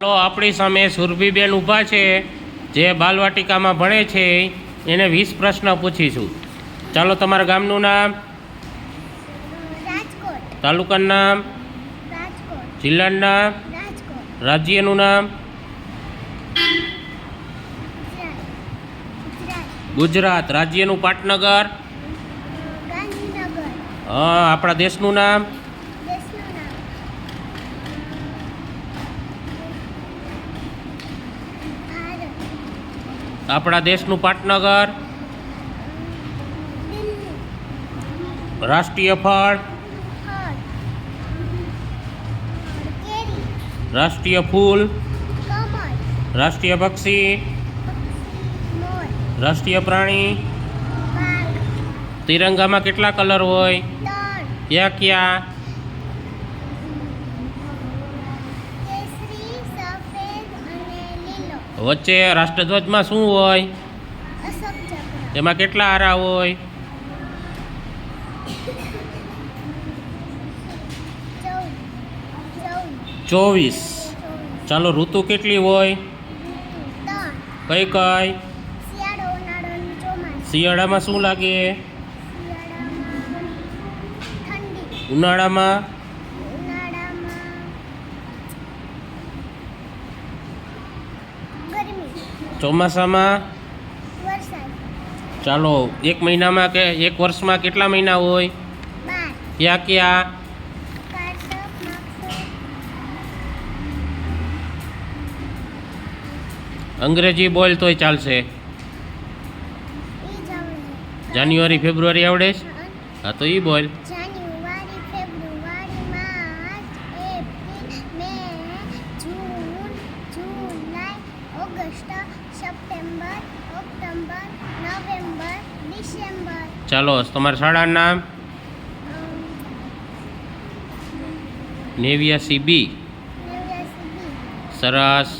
તો આપણી સામે સુરભીબેન ઊભા છે જે બાલવાટિકામાં ભણે છે એને 20 પ્રશ્ન પૂછીશું। ચાલો, તમારા ગામનું નામ, રાજકોટ, તાલુકાનું નામ, રાજકોટ, જિલ્લાનું નામ, રાજકોટ, રાજ્યનું નામ, ગુજરાત, રાજ્યનું પાટનગર, ગાંધીનગર, આપણા દેશનું નામ, દેશનું નામ, ભારત, આપણા દેશનું પાટનગર, દિલ્હી, રાષ્ટ્રીય ફળ, ફળ, કેરી, રાષ્ટ્રીય ફૂલ, કમળ, રાષ્ટ્રીય પક્ષી, મોર, રાષ્ટ્રીય પ્રાણી, વાઘ, તિરંગામાં કેટલા કલર હોય? 3, ક્યાં ક્યાં? કેસરી, સફેદ અને લીલો, વચ્ચે રાષ્ટ્રધ્વજમાં શું હોય? અશોક ચક્ર, એમાં કેટલા આરા હોય? 24। ચાલો, ઋતુ કેટલી હોય? 3, કઈ કઈ? શિયાળો, ઉનાળો અને ચોમાસું, શિયાળામાં શું લાગે? શિયાળામાં ઠંડી, ઉનાળામાં? ઉનાળામાં ગરમી, ચોમાસામાં? વરસાદ, ચાલો, એક મહિનામાં કે એક વર્ષમાં કેટલા મહિના હોય? 12, ક્યાં ક્યાં? કારતક, માગસર, અંગ્રેજી બોલ તોય ચાલશે। ઈ જ આવડે. જાન્યુઆરી ફેબ્રુઆરી આવડે છે? હા, તો એ બોલ। January, February, March, April, May, June, July, August, September, October, November, December, ચાલો, તમારા શાળાનું નામ? 89B। 89B, સરસ।